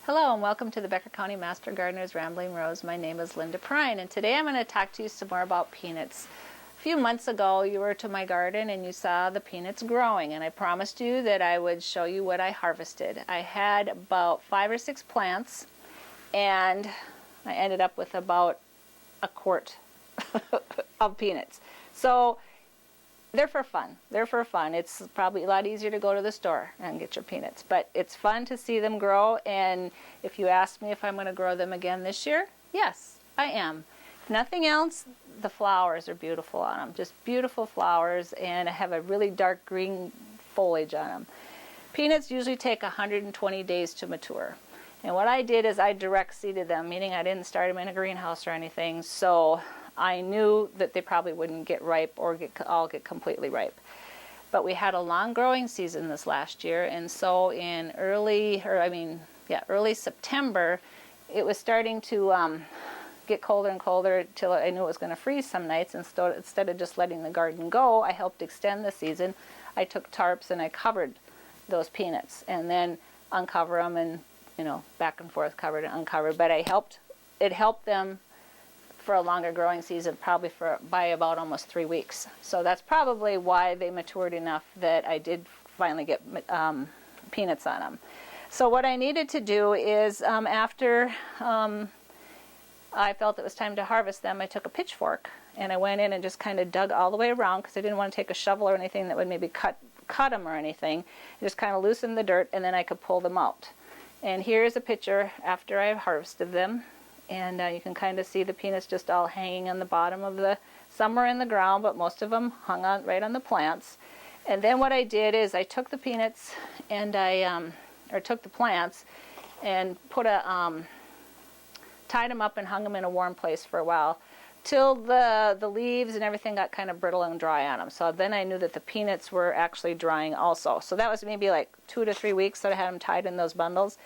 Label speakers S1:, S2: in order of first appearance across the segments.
S1: Hello and welcome to the Becker County Master Gardener's Rambling Rose. My name is Linda Prine and today I'm going to talk to you some more about peanuts. A few months ago you were to my garden and you saw the peanuts growing, and I promised you that I would show you what I harvested. I had about 5 or 6 plants and I ended up with about a quart of peanuts. So they're for fun. They're for fun. It's probably a lot easier to go to the store and get your peanuts, but it's fun to see them grow. And if you ask me if I'm going to grow them again this year, yes, I am. If nothing else, the flowers are beautiful on them. Just beautiful flowers, and I have a really dark green foliage on them. Peanuts usually take 120 days to mature. And what I did is I direct seeded them, meaning I didn't start them in a greenhouse or anything. So I knew that they probably wouldn't get ripe or all get completely ripe. But we had a long growing season this last year, and so in early September, it was starting to get colder and colder until I knew it was going to freeze some nights. And so instead of just letting the garden go, I helped extend the season. I took tarps and I covered those peanuts and then uncover them and, back and forth, covered and uncovered. But it helped them for a longer growing season, probably by about almost 3 weeks. So that's probably why they matured enough that I did finally get peanuts on them. So what I needed to do is after I felt it was time to harvest them, I took a pitchfork and I went in and just kind of dug all the way around because I didn't want to take a shovel or anything that would maybe cut them or anything. I just kind of loosened the dirt and then I could pull them out. And here's a picture after I harvested them. And you can kind of see the peanuts just all hanging on the bottom of some were in the ground, but most of them hung on right on the plants. And then what I did is I took the peanuts and took the plants and tied them up and hung them in a warm place for a while till the leaves and everything got kind of brittle and dry on them. So then I knew that the peanuts were actually drying also. So that was maybe like 2 to 3 weeks that I had them tied in those bundles.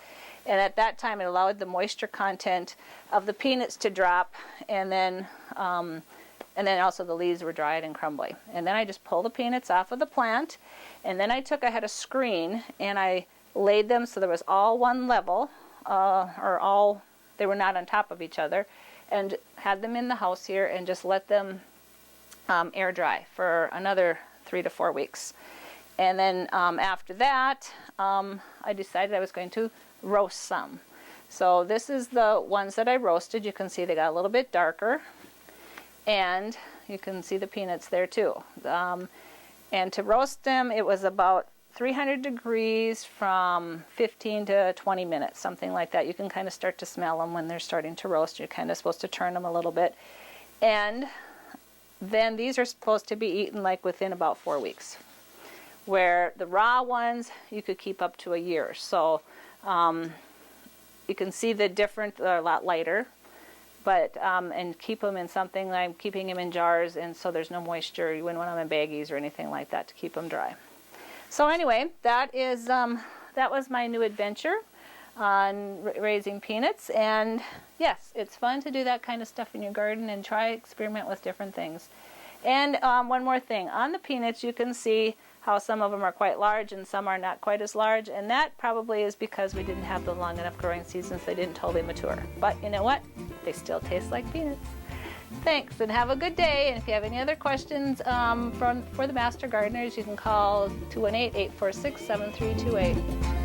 S1: And at that time, it allowed the moisture content of the peanuts to drop, and then also the leaves were dried and crumbly. And then I just pulled the peanuts off of the plant, and then I had a screen, and I laid them so there was all one level, they were not on top of each other, and had them in the house here and just let them air dry for another 3 to 4 weeks. And then after that, I decided I was going to roast some. So this is the ones that I roasted. You can see they got a little bit darker, and you can see the peanuts there too. And to roast them, it was about 300 degrees from 15 to 20 minutes, something like that. You can kind of start to smell them when they're starting to roast. You're kind of supposed to turn them a little bit. And then these are supposed to be eaten like within about 4 weeks, where the raw ones you could keep up to a year. So you can see the difference, they're a lot lighter, but and keep them in something. I'm keeping them in jars, and so there's no moisture. You wouldn't want them in baggies or anything like that to keep them dry. So anyway, that was my new adventure on raising peanuts. And yes, it's fun to do that kind of stuff in your garden and experiment with different things. And one more thing, on the peanuts you can see how some of them are quite large and some are not quite as large, and that probably is because we didn't have the long enough growing seasons. They didn't totally mature. But you know what? They still taste like peanuts. Thanks, and have a good day. And if you have any other questions for the Master Gardeners, you can call 218-846-7328.